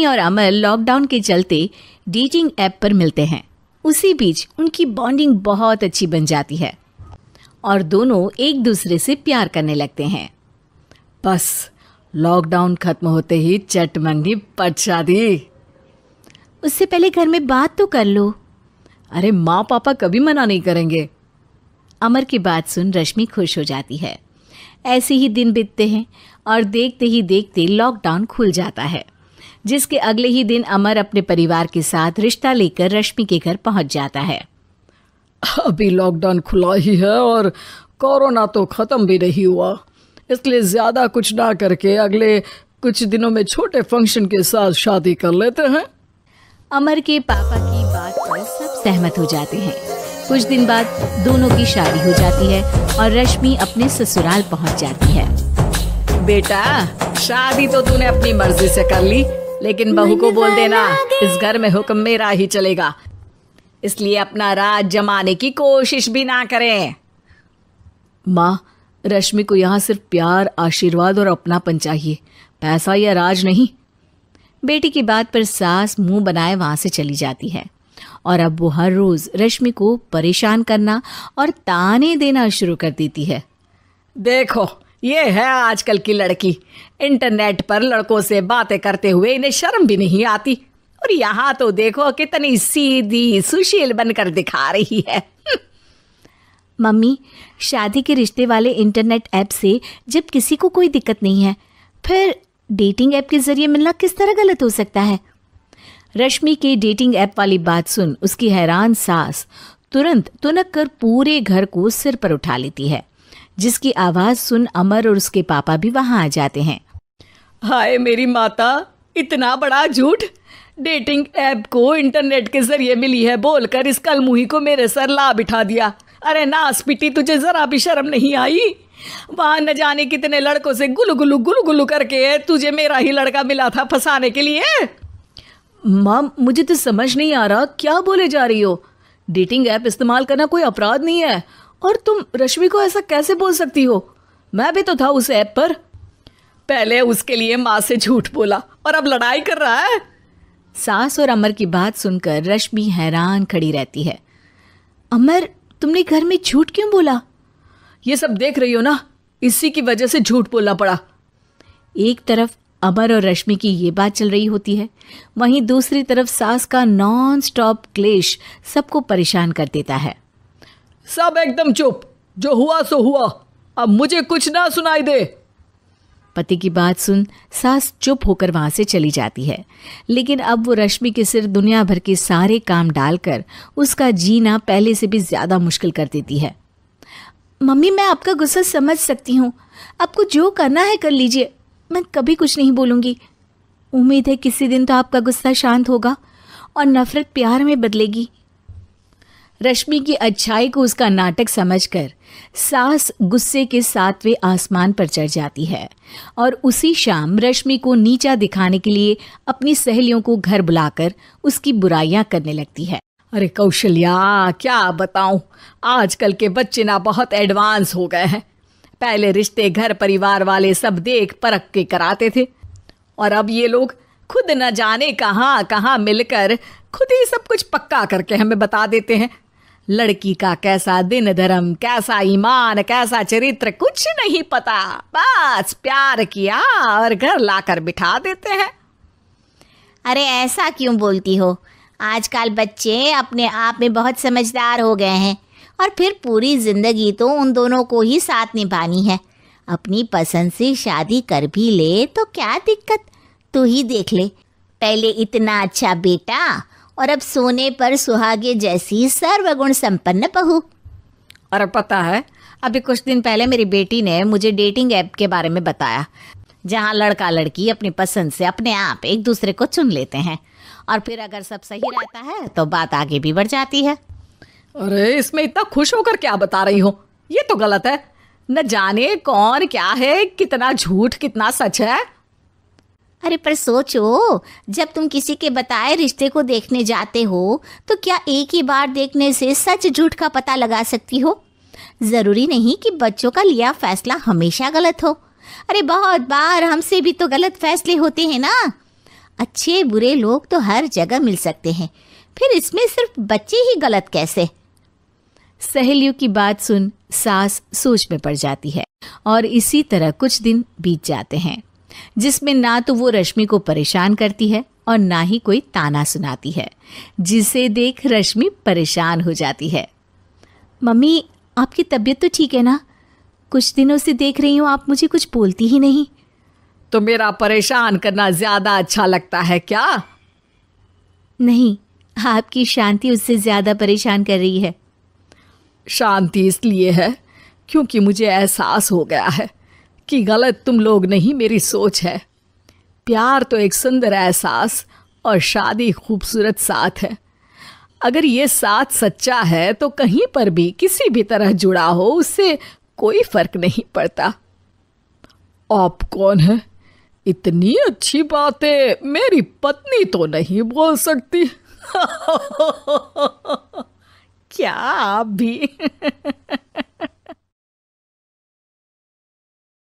और अमर लॉकडाउन के चलते डेटिंग ऐप पर मिलते हैं। उसी बीच उनकी बॉन्डिंग बहुत अच्छी बन जाती है और दोनों एक दूसरे से प्यार करने लगते हैं। बस लॉकडाउन खत्म होते ही चट मंडी पट शादी। उससे पहले घर में बात तो कर लो। अरे माँ पापा कभी मना नहीं करेंगे। अमर की बात सुन रश्मि खुश हो जाती है। ऐसे ही दिन बीतते हैं और देखते ही देखते लॉकडाउन खुल जाता है, जिसके अगले ही दिन अमर अपने परिवार के साथ रिश्ता लेकर रश्मि के घर पहुंच जाता है। अभी लॉकडाउन खुला ही है और कोरोना तो खत्म भी नहीं हुआ, इसलिए ज्यादा कुछ ना करके अगले कुछ दिनों में छोटे फंक्शन के साथ शादी कर लेते हैं। अमर के पापा की बात पर सब सहमत हो जाते हैं। कुछ दिन बाद दोनों की शादी हो जाती है और रश्मि अपने ससुराल पहुंच जाती है। बेटा, शादी तो तूने अपनी मर्जी से कर ली, लेकिन बहू को बोल देना इस घर में हुक्म मेरा ही चलेगा, इसलिए अपना राज जमाने की कोशिश भी ना करें। माँ, रश्मि को यहाँ सिर्फ प्यार, आशीर्वाद और अपनापन चाहिए, पैसा या राज नहीं। बेटी की बात पर सास मुंह बनाए वहां से चली जाती है और अब वो हर रोज रश्मि को परेशान करना और ताने देना शुरू कर देती है। देखो, ये है आजकल की लड़की, इंटरनेट पर लड़कों से बातें करते हुए इन्हें शर्म भी नहीं आती, और यहाँ तो देखो कितनी सीधी सुशील बनकर दिखा रही है। मम्मी, शादी के रिश्ते वाले इंटरनेट ऐप से जब किसी को कोई दिक्कत नहीं है, फिर डेटिंग ऐप के जरिए मिलना किस तरह गलत हो सकता है? रश्मि के डेटिंग ऐप वाली बात सुन उसकी हैरान सास तुरंत तुनक कर पूरे घर को सिर पर उठा लेती है, जिसकी आवाज सुन अमर और उसके पापा भी वहां आ जाते हैं। हाय मेरी माता, इतना बड़ा झूठ! डेटिंग ऐप को इंटरनेट के जरिए मिली है बोलकर इस कलमुही को मेरे सर ला बिठा दिया। अरे नास पिटी, तुझे जरा भी शर्म नहीं आई? वहां न जाने कितने लड़कों से गुलू गुलू करके तुझे मेरा ही लड़का मिला था फंसाने के लिए। माँ, मुझे तो समझ नहीं आ रहा क्या बोले जा रही हो। डेटिंग ऐप इस्तेमाल करना कोई अपराध नहीं है, और तुम रश्मि को ऐसा कैसे बोल सकती हो? मैं भी तो था उस ऐप पर। पहले उसके लिए माँ से झूठ बोला और अब लड़ाई कर रहा है। सास और अमर की बात सुनकर रश्मि हैरान खड़ी रहती है। अमर, तुमने घर में झूठ क्यों बोला? ये सब देख रही हो ना, इसी की वजह से झूठ बोलना पड़ा। एक तरफ अमर और रश्मि की ये बात चल रही होती है, वहीं दूसरी तरफ सास का नॉन स्टॉप क्लेश सबको परेशान कर देता है। सब एकदम चुप, जो हुआ सो हुआ, अब मुझे कुछ ना सुनाई दे। पति की बात सुन सास चुप होकर वहां से चली जाती है, लेकिन अब वो रश्मि के सिर दुनिया भर के सारे काम डालकर उसका जीना पहले से भी ज्यादा मुश्किल कर देती है। मम्मी, मैं आपका गुस्सा समझ सकती हूँ, आपको जो करना है कर लीजिए, मैं कभी कुछ नहीं बोलूँगी। उम्मीद है किसी दिन तो आपका गुस्सा शांत होगा और नफरत प्यार में बदलेगी। रश्मि की अच्छाई को उसका नाटक समझकर सास गुस्से के 7वें आसमान पर चढ़ जाती है और उसी शाम रश्मि को नीचा दिखाने के लिए अपनी सहेलियों को घर बुलाकर उसकी बुराइयां करने लगती है। अरे कौशल्या, क्या बताऊं, आजकल के बच्चे ना बहुत एडवांस हो गए हैं। पहले रिश्ते घर परिवार वाले सब देख परख के कराते थे, और अब ये लोग खुद न जाने कहाँ कहाँ मिलकर खुद ही सब कुछ पक्का करके हमें बता देते हैं। लड़की का कैसा दिन धर्म, कैसा ईमान, कैसा चरित्र कुछ नहीं पता, बस प्यार किया और घर लाकर बिठा देते हैं। अरे ऐसा क्यों बोलती हो? आजकल बच्चे अपने आप में बहुत समझदार हो गए हैं, और फिर पूरी जिंदगी तो उन दोनों को ही साथ निभानी है। अपनी पसंद से शादी कर भी ले तो क्या दिक्कत, तू ही देख ले, पहले इतना अच्छा बेटा और अब सोने पर सुहागे जैसी सर्वगुण संपन्न बहू। और पता है, अभी कुछ दिन पहले मेरी बेटी ने मुझे डेटिंग ऐप के बारे में बताया, जहाँ लड़का लड़की अपनी पसंद से अपने आप एक दूसरे को चुन लेते हैं, और फिर अगर सब सही रहता है तो बात आगे भी बढ़ जाती है। अरे इसमें इतना खुश होकर क्या बता रही हो? ये तो गलत है। न जाने कौन क्या है, कितना झूठ कितना सच है। अरे पर सोचो, जब तुम किसी के बताए रिश्ते को देखने जाते हो तो क्या एक ही बार देखने से सच झूठ का पता लगा सकती हो? जरूरी नहीं कि बच्चों का लिया फैसला हमेशा गलत हो। अरे बहुत बार हमसे भी तो गलत फैसले होते हैं ना। अच्छे बुरे लोग तो हर जगह मिल सकते हैं, फिर इसमें सिर्फ बच्चे ही गलत कैसे? सहेलियों की बात सुन सास सोच में पड़ जाती है और इसी तरह कुछ दिन बीत जाते हैं जिसमें ना तो वो रश्मि को परेशान करती है और ना ही कोई ताना सुनाती है, जिसे देख रश्मि परेशान हो जाती है। मम्मी, आपकी तबीयत तो ठीक है ना? कुछ दिनों से देख रही हूँ आप मुझे कुछ बोलती ही नहीं। तो मेरा परेशान करना ज्यादा अच्छा लगता है क्या? नहीं, आपकी शांति उससे ज्यादा परेशान कर रही है। शांति इसलिए है क्योंकि मुझे एहसास हो गया है कि गलत तुम लोग नहीं, मेरी सोच है। प्यार तो एक सुंदर एहसास और शादी खूबसूरत साथ है। अगर ये साथ सच्चा है तो कहीं पर भी किसी भी तरह जुड़ा हो उससे कोई फर्क नहीं पड़ता। आप कौन है? इतनी अच्छी बातें मेरी पत्नी तो नहीं बोल सकती। क्या आप भी?